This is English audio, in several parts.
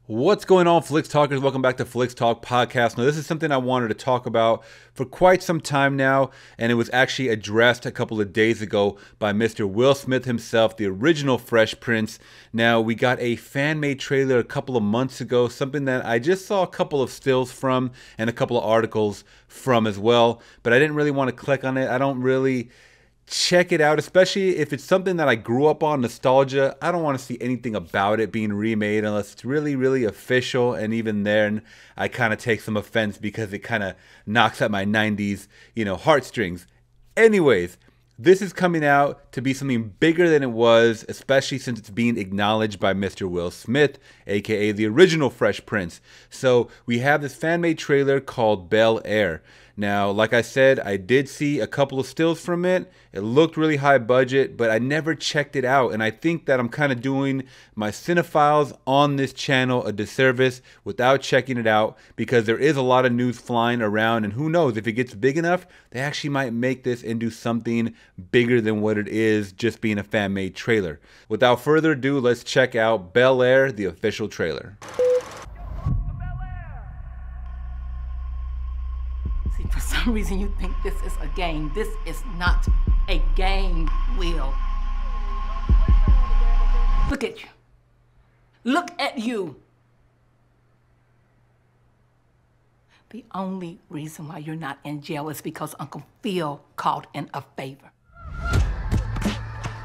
What's going on, Flicks Talkers? Welcome back to Flicks Talk Podcast. Now, this is something I wanted to talk about for quite some time now, and it was actually addressed a couple of days ago by Mr. Will Smith himself, the original Fresh Prince. Now, we got a fan-made trailer a couple of months ago, something that I just saw a couple of stills from and a couple of articles from as well, but I didn't really want to click on it. I don't really check it out, especially if it's something that I grew up on, nostalgia. I don't want to see anything about it being remade unless it's really, really official. And even then, I kind of take some offense because it kind of knocks at my 90s, heartstrings. Anyways, this is coming out to be something bigger than it was, especially since it's being acknowledged by Mr. Will Smith, aka the original Fresh Prince. So we have this fan-made trailer called Bel-Air. Now, like I said, I did see a couple of stills from it. It looked really high budget, but I never checked it out. And I think that I'm kind of doing my cinephiles on this channel a disservice without checking it out, because there is a lot of news flying around. And who knows, if it gets big enough, they actually might make this into something bigger than what it is just being a fan-made trailer. Without further ado, let's check out Bel-Air, the official trailer. For some reason you think this is a game. This is not a game, Will. Look at you. Look at you. The only reason why you're not in jail is because Uncle Phil called in a favor.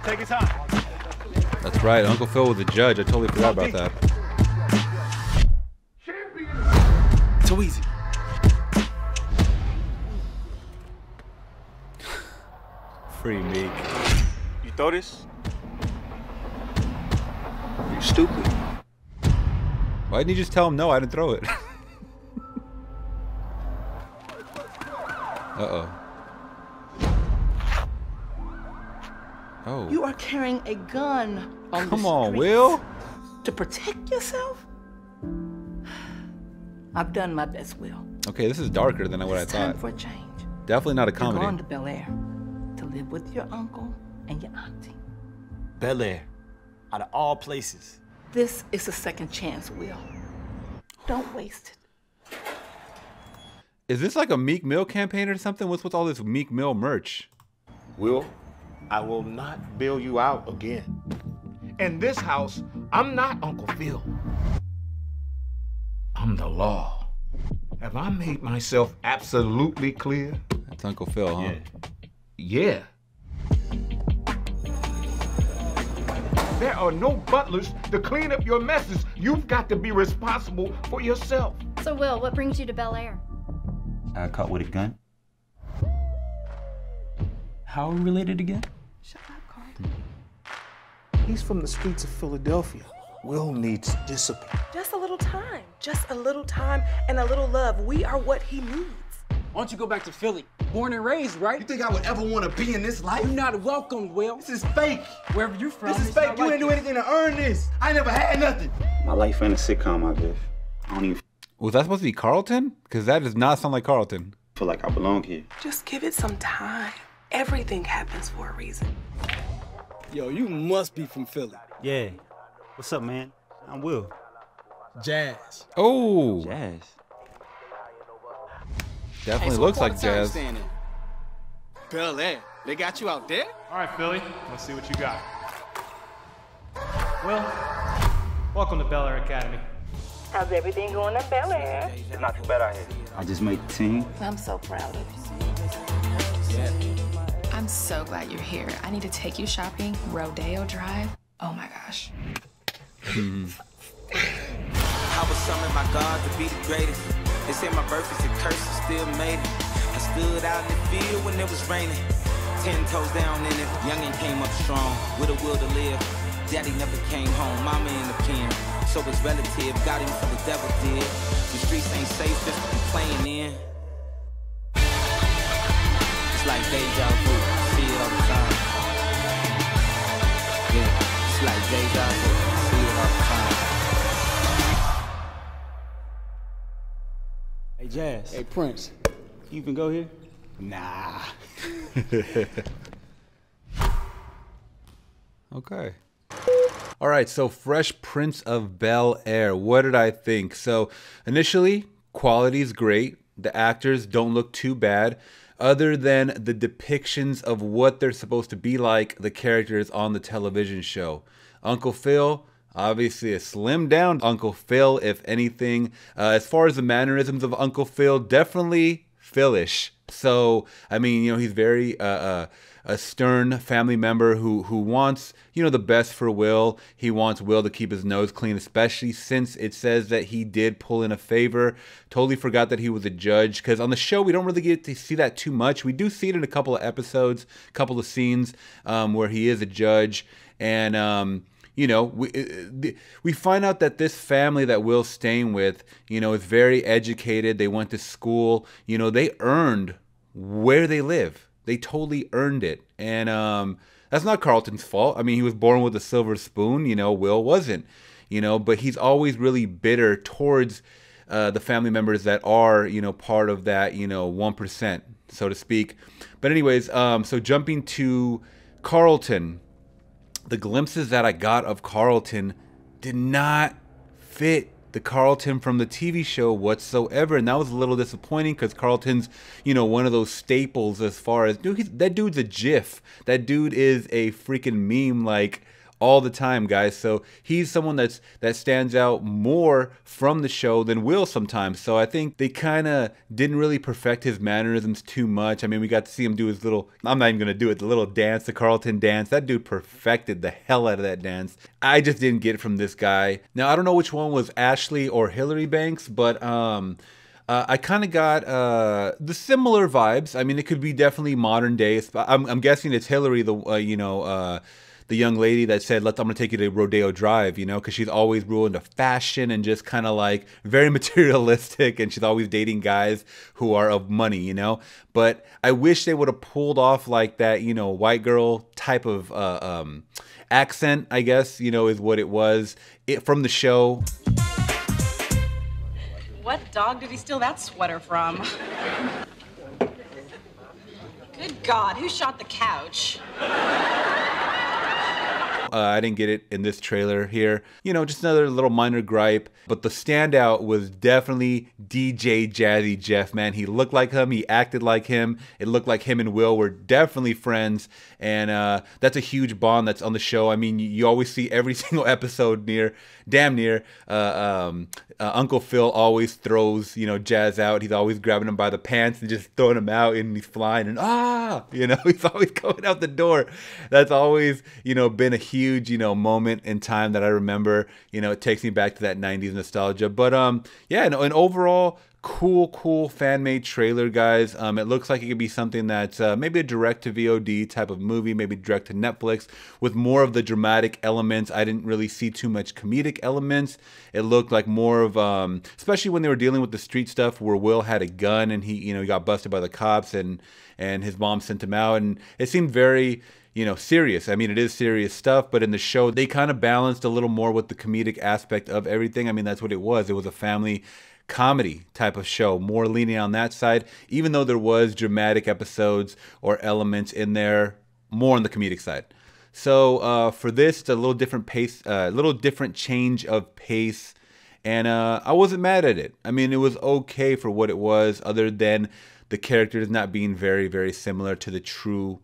Take your time. That's right, Uncle Phil was the judge. I totally forgot about that. Too easy. Free Meek. You throw this? You stupid. Why didn't you just tell him no, I didn't throw it? Uh-oh. Oh. You are carrying a gun on the Come on, streets Will. to protect yourself? I've done my best, Will. Okay, this is darker than what I It's time thought. for a change. Definitely not a You're going comedy. to Bel-Air to live with your uncle and your auntie. Bel-Air. Out of all places. This is a second chance, Will. Don't waste it. Is this like a Meek Mill campaign or something? What's with all this Meek Mill merch? Will, I will not bail you out again. In this house, I'm not Uncle Phil. I'm the law. Have I made myself absolutely clear? That's Uncle Phil, huh? Yeah. There are no butlers to clean up your messes. You've got to be responsible for yourself. So, Will, what brings you to Bel-Air? I got caught with a gun. How are we related again? Shut up, Carlton. He's from the streets of Philadelphia. Will needs discipline. Just a little time. Just a little time and a little love. We are what he needs. Why don't you go back to Philly? Born and raised, right? You think I would ever want to be in this life? You're not welcome, Will. This is fake. Wherever you're from, This is fake. You didn't do anything to earn this. I never had nothing. My life ain't a sitcom, I guess. I don't even Was that supposed to be Carlton? Because that does not sound like Carlton. feel like I belong here. Just give it some time. Everything happens for a reason. Yo, you must be from Philly. Yeah. What's up, man? I'm Will. Jazz. Oh, Jazz. definitely looks like Jazz. Bel-Air. They got you out there? All right, Philly. Let's see what you got. Well, welcome to Bel-Air Academy. How's everything going at Bel-Air? It's not too bad out here. I just made the team. I'm so proud of you. I'm so glad you're here. I need to take you shopping. Rodeo Drive. Oh my gosh. I was summoned by God to be the greatest. They say my birth is a curse, I still made it. I stood out in the field when it was raining. 10 toes down in it. Youngin' came up strong with a will to live. Daddy never came home, mama in the pen. So his relative got him for the devil did. The streets ain't safe just to be playing in. It's like deja vu, I see it all the time. Yeah, it's like deja vu, I see it all the time. Hey, Jazz. Hey, Prince. You even go here? Nah. Okay. All right, so Fresh Prince of Bel-Air. What did I think? So initially, quality's great. The actors don't look too bad. Other than the depictions of what they're supposed to be like, the characters on the television show. Uncle Phil, obviously a slimmed down Uncle Phil, if anything. As far as the mannerisms of Uncle Phil, definitely Philish. So, I mean, you know, he's very a stern family member who wants, you know, the best for Will. He wants Will to keep his nose clean, especially since it says that he did pull in a favor. Totally forgot that he was a judge, because on the show we don't really get to see that too much. We do see it in a couple of episodes, a couple of scenes where he is a judge. And you know, we find out that this family that Will's staying with, you know, is very educated. They went to school. You know, they earned where they live. They totally earned it. And that's not Carlton's fault. I mean, he was born with a silver spoon. You know, Will wasn't. You know, but he's always really bitter towards the family members that are, you know, part of that, you know, 1%, so to speak. But anyways, so jumping to Carlton, the glimpses that I got of Carlton did not fit the Carlton from the TV show whatsoever, and that was a little disappointing, because Carlton's, you know, one of those staples as far as, dude, that dude's a GIF. That dude is a freaking meme, like, all the time, guys. So he's someone that stands out more from the show than Will sometimes. So I think they kind of didn't really perfect his mannerisms too much. I mean, we got to see him do his little, I'm not even going to do it, the little dance, the Carlton dance. That dude perfected the hell out of that dance. I just didn't get it from this guy. Now, I don't know which one was Ashley or Hillary Banks, but I kind of got the similar vibes. I mean, it could be definitely modern day. I'm guessing it's Hillary, the young lady that said, I'm gonna take you to Rodeo Drive, you know, because she's always real into fashion and just kind of like very materialistic, and she's always dating guys who are of money, you know. But I wish they would have pulled off like that, you know, white girl type of accent, I guess, you know, is what it was from the show. What dog did he steal that sweater from? Good God, who shot the couch? I didn't get it in this trailer here. You know, just another little minor gripe. But the standout was definitely DJ Jazzy Jeff, man. He looked like him. He acted like him. It looked like him and Will were definitely friends. And that's a huge bond that's on the show. I mean, you always see every single episode damn near, Uncle Phil always throws, you know, Jazz out. He's always grabbing him by the pants and just throwing him out, and he's flying, and you know, he's always going out the door. That's always, you know, been a huge, you know, moment in time that I remember. You know, it takes me back to that 90s nostalgia. But yeah, and overall, cool fan-made trailer, guys. It looks like it could be something that's maybe a direct-to-VOD type of movie, maybe direct to Netflix, with more of the dramatic elements. I didn't really see too much comedic elements. It looked like more of, especially when they were dealing with the street stuff, where Will had a gun and he, you know, he got busted by the cops, and his mom sent him out, and it seemed very, you know, serious. I mean, it is serious stuff, but in the show, they kind of balanced a little more with the comedic aspect of everything. I mean, that's what it was. It was a family comedy type of show, more leaning on that side, even though there was dramatic episodes or elements in there, more on the comedic side. So for this, it's a little different pace, a little different change of pace, and I wasn't mad at it. I mean, it was okay for what it was, other than the characters not being very, very similar to the true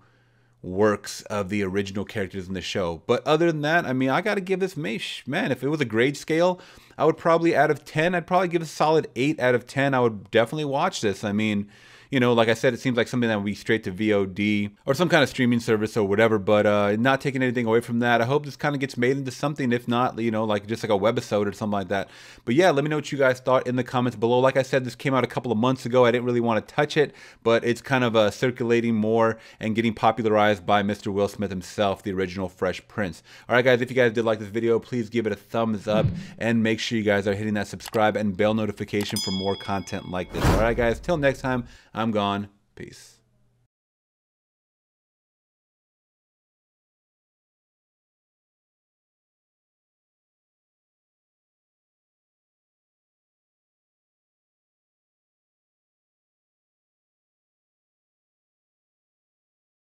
works of the original characters in the show. But other than that, I mean, I gotta give this, man, if it was a grade scale, I would probably, out of 10, I'd probably give a solid 8 out of 10. I would definitely watch this. I mean, you know, like I said, it seems like something that would be straight to VOD or some kind of streaming service or whatever, but not taking anything away from that. I hope this kind of gets made into something, if not, you know, like just like a webisode or something like that. But yeah, let me know what you guys thought in the comments below. Like I said, this came out a couple of months ago. I didn't really want to touch it, but it's kind of circulating more and getting popularized by Mr. Will Smith himself, the original Fresh Prince. All right, guys, if you guys did like this video, please give it a thumbs up and make sure you guys are hitting that subscribe and bell notification for more content like this. All right, guys, till next time, I'm gone. Peace.